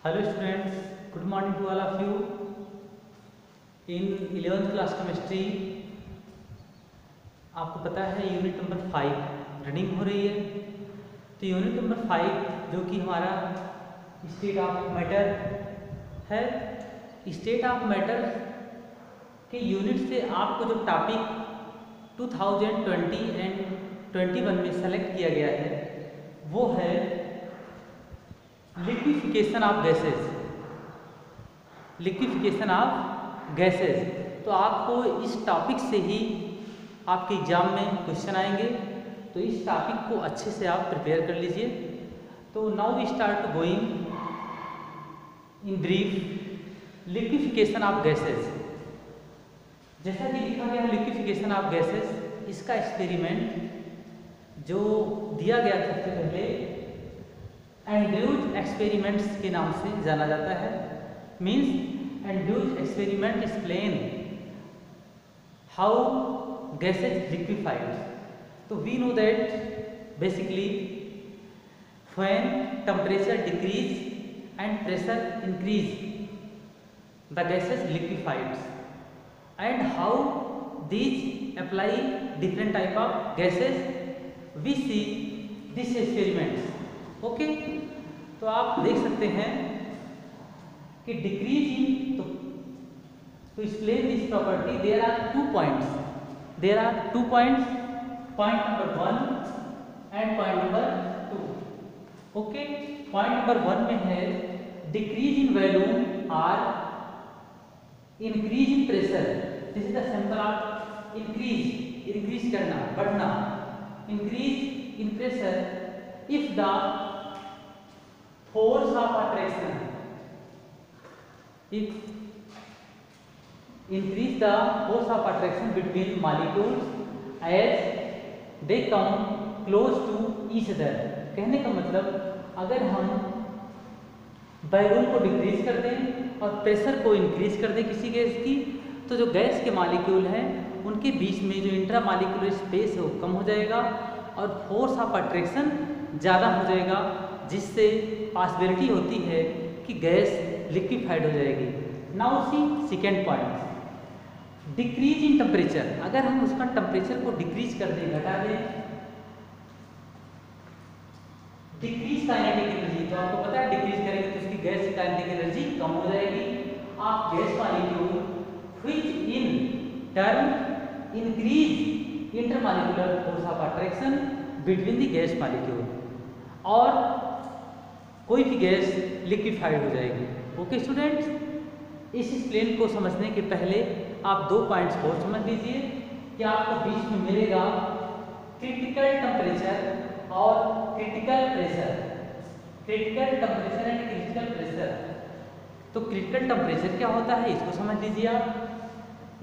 Hello students, good morning to all of you. In 11th class chemistry, आपको पता है unit number 5 running हो रही है। तो यूनिट नंबर 5 जो कि हमारा स्टेट ऑफ मैटर है, स्टेट ऑफ मैटर के यूनिट से आपको जो टॉपिक 2020 एंड 21 में सेलेक्ट किया गया है वो है liquefaction of gases. Liquefaction of gases. तो आपको इस टॉपिक से ही आपके एग्जाम में क्वेश्चन आएंगे, तो इस टॉपिक को अच्छे से आप प्रिपेयर कर लीजिए। तो now we start going in brief liquefaction of gases. जैसा कि लिखा गया है लिक्विफिकेशन ऑफ गैसेस, इसका एक्सपेरिमेंट जो दिया गया था सबसे पहले एंड्रयूज एक्सपेरिमेंट्स के नाम से जाना जाता है। Means Andrews experiment explain how gases liquefied. तो we know that basically when temperature decrease and pressure increase the gases liquefied and how these apply different type of gases we see this experiments। Okay, तो आप देख सकते हैं कि decrease in to explain this property there are 2 points, point number 1 and point number 2। Okay, point number 1 में है decrease in volume और increase in pressure. This is the simple of increase करना, बढ़ना, increase in pressure if the force of attraction, if increase the force of attraction between molecules as they come close to each other। कहने का मतलब अगर हम volume को decrease कर दें और प्रेशर को इंक्रीज कर दें किसी गैस की, तो जो गैस के मॉलिक्यूल हैं उनके बीच में जो इंट्रा मॉलिक्यूलर स्पेस है वो कम हो जाएगा और फोर्स ऑफ अट्रैक्शन ज़्यादा हो जाएगा, जिससे पॉसिबिलिटी होती है कि गैस लिक्विफाइड हो जाएगी। Now see second point, decrease in temperature. अगर हम उसका टेम्परेचर को डिक्रीज कर दें, घटा दें, डिक्रीज काइनेटिक एनर्जी, तो आपको पता है डिक्रीज करेंगे तो उसकी गैस की काइनेटिक एनर्जी कम हो जाएगी। आप gas molecule which in turn increase intermolecular force of attraction between the gas molecule, और कोई भी गैस लिक्विफाइड हो जाएगी। ओके स्टूडेंट्स, इस एक्सप्लेन को समझने के पहले आप 2 पॉइंट्स और समझ लीजिए कि आपको बीच में मिलेगा क्रिटिकल टेम्परेचर और critical pressure. Critical temperature and critical pressure. तो क्रिटिकल टेम्परेचर क्या होता है इसको समझ लीजिए आप।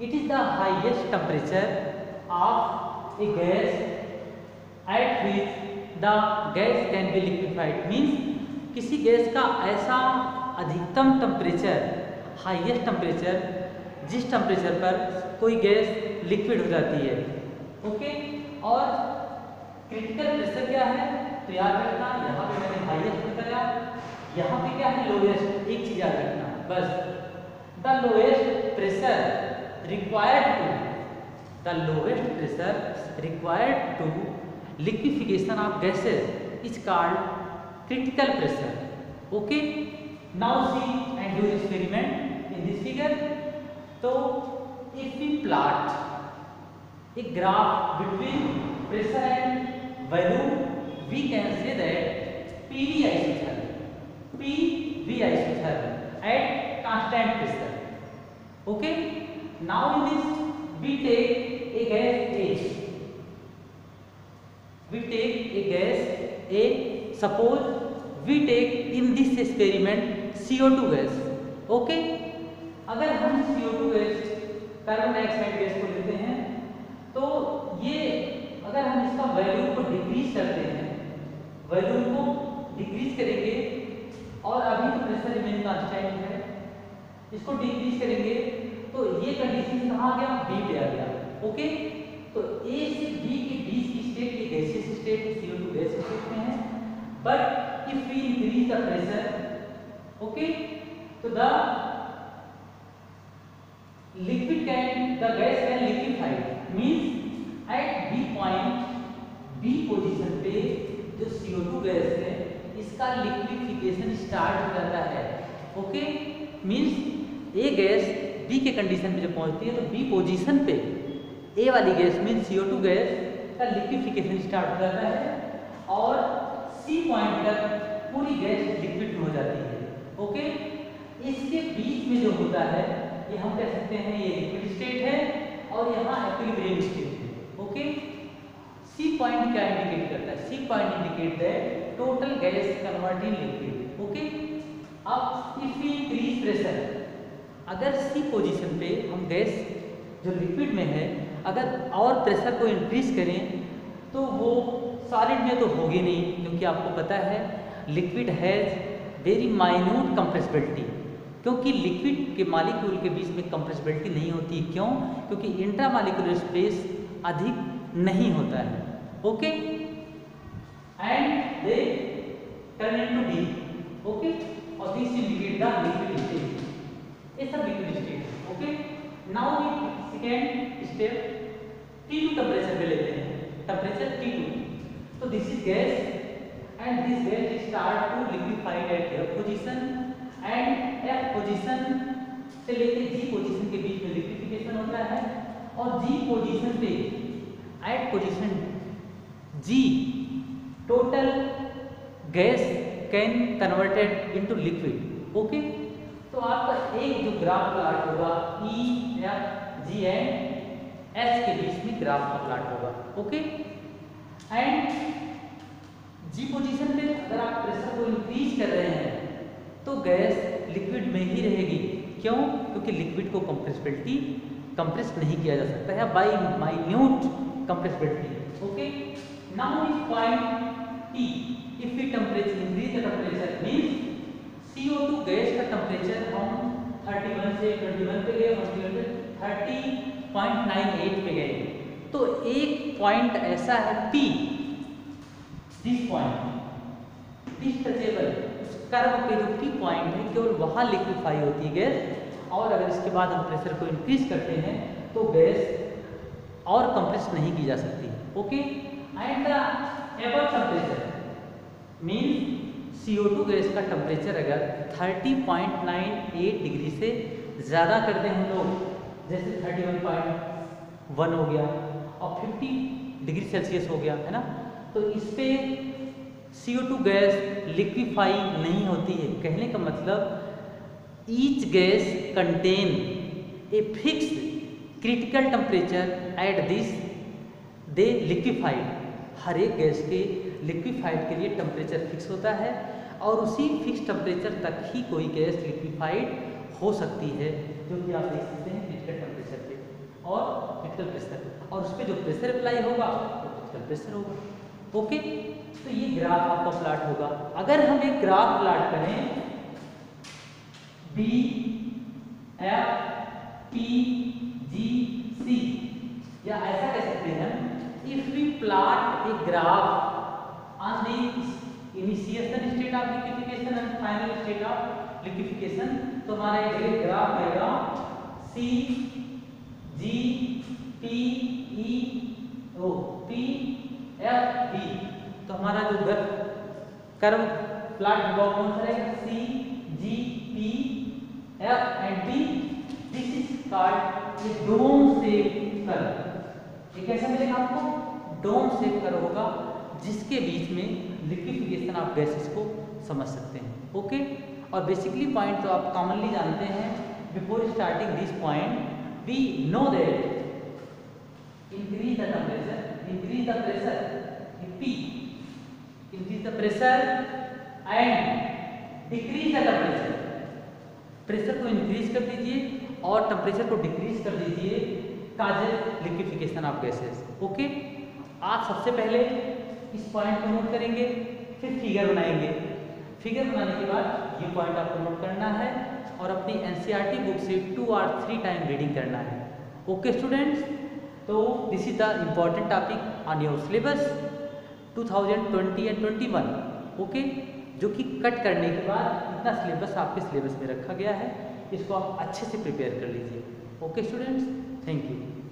It is the highest temperature of A gas at which the gas can be liquefied. Means किसी गैस का ऐसा अधिकतम टेम्परेचर, हाईएस्ट टेम्परेचर जिस टेम्परेचर पर कोई गैस लिक्विड हो जाती है। ओके, और क्रिटिकल प्रेशर क्या है तो याद रखना, यहाँ पे मैंने हाईएस्ट बताया, यहाँ पे क्या है लोएस्ट। एक चीज याद रखना बस, the lowest pressure required to liquefaction of gases is called critical pressure। okay, now see and do experiment in this figure। तो if we plot a graph between pressure and volume, we can say that PV isotherm at constant pressure। okay, now in this we take a gas A, suppose we take in this experiment CO2 gas। okay, अगर हम CO2 gas, carbon dioxide gas को लेते हैं, तो ये अगर हम इसका वॉल्यूम को डिक्रीज करते हैं, वॉल्यूम को डिक्रीज करेंगे और अभी तो प्रेशर रिमेन कांस्टेंट है, इसको डिक्रीज करेंगे तो ये कंडीशन कहाँ आ गया, बी पे आ गया। ओके, तो ए से बी के बीच की स्टेट ये गैसियस स्टेट CO2 गैस स्टेट में है, but if we increase the pressure okay, तो the gas can liquefy means at B point, B position पे जो CO2 गैस है इसका लिक्विफिकेशन स्टार्ट हो जाता है। ओके, मींस ए गैस बी के कंडीशन पे जब पहुंचती है तो बी पोजीशन पे ए वाली गैस मींस CO2 गैस का लिक्विफिकेशन स्टार्ट हो जाता है और सी पॉइंट तक पूरी गैस लिक्विड हो जाती है। ओके, इसके बीच में जो होता है ये हम कह सकते हैं ये लिक्विड स्टेट है और यहाँ इक्विलिब्रियम स्टेट है। ओके, सी पॉइंट क्या इंडिकेट करता है? C point indicate that total gas convert in liquid. Okay, अब इफ वी इंक्रीज प्रेशर, अगर सी पोजीशन पे हम गैस जो लिक्विड में है अगर और प्रेशर को इंक्रीज करें तो वो सॉलिड में तो होगी नहीं, क्योंकि आपको पता है liquid has very minute compressibility, क्योंकि लिक्विड के मॉलिक्यूल के बीच में कंप्रेसिबिलिटी नहीं होती। क्यों? क्योंकि इंट्रा मॉलिक्यूलर स्पेस अधिक नहीं होता है। Okay, and they turn into D. Okay, और this indicate the liquid state, ये सब लिक्विड स्टेट है। Okay, now we second step T2 temperature पे लेते हैं, टेम्परेचर T2। तो this is gas and this gas start to liquefy at F position and F position से लेके G position के बीच में लिक्विफिकेशन होता है और G position पे at position G total gas can converted into liquid। Okay, तो आपका एक जो ग्राफ प्लॉट होगा E या G एंड S के बीच में ग्राफ का प्लॉट होगा। ओके, एंड जी पोजीशन पे अगर आप प्रेशर को इंक्रीज कर रहे हैं तो गैस लिक्विड में ही रहेगी। क्यों? क्योंकि लिक्विड को कंप्रेस नहीं किया जा सकता है by minute compressibility. Okay, now इस point T if we temperature increase the temperature means CO2 gas का टेम्परेचर हम 31 से 21 पे गए, 30.98 पे गए। तो एक पॉइंट ऐसा है P, this point this touchable, उस कर्व पे जो P पॉइंट है केवल वहाँ लिक्विफाई होती है गैस, और अगर इसके बाद हम प्रेशर को इंक्रीज करते हैं तो गैस और कंप्रेस नहीं की जा सकती। Okay, and the above temperature means CO2 gas का टेम्परेचर अगर 30.98 डिग्री से ज़्यादा कर दें हम लोग, जैसे 31.1 हो गया और 50 डिग्री सेल्सियस हो गया है ना, तो इस पे CO2 गैस लिक्विफाई नहीं होती है। कहने का मतलब each gas contain a fix critical temperature at this they liquefied. हर एक गैस के लिक्विफाइड के लिए टेम्परेचर फिक्स होता है और उसी फिक्स टेम्परेचर तक ही कोई गैस लिक्विफाइड हो सकती है, जो कि आप देख सकते हैं क्रिटिकल टेम्परेचर पे और क्रिटिकल प्रेशर, और उस पर जो प्रेशर अप्लाई होगा वो क्रिटिकल प्रेशर होगा। ओके, तो ये ग्राफ आपका प्लॉट होगा। अगर हम एक ग्राफ प्लॉट करें B F P G C, या ऐसा कह सकते हैं if we plot a graph on the initiation state of liquefaction and final state of liquefaction, तो हमारा एक ग्राफ आएगा C G P E O P F B। तो हमारा जो कर्व प्लॉट होगा कौन सा रहेगा? C G P F and B। This is called a dome shape curve. ये कैसा मिलेगा आपको? डोम शेप कर्व होगा, जिसके बीच में लिक्विफिकेशन ऑफ गैसेस को समझ सकते हैं। ओके, और बेसिकली पॉइंट तो आप कॉमनली जानते हैं, before starting this point we know that increase the temperature, increase the pressure, P, increase the pressure and decrease the temperature। Pressure को इंक्रीज कर दीजिए और टेम्परेचर को डिक्रीज कर दीजिए, causes liquefaction of gases. Okay, आप सबसे पहले इस पॉइंट को नोट करेंगे, फिर फिगर बनाएंगे। फिगर बनाने के बाद ये पॉइंट आपको नोट करना है और अपनी NCERT बुक से 2 और 3 टाइम रीडिंग करना है। ओके स्टूडेंट्स, तो this is the important topic on your syllabus 2020 and 21। Okay, जो कि कट करने के बाद इतना सिलेबस आपके सिलेबस में रखा गया है, इसको आप अच्छे से प्रिपेयर कर लीजिए। Okay students, thank you.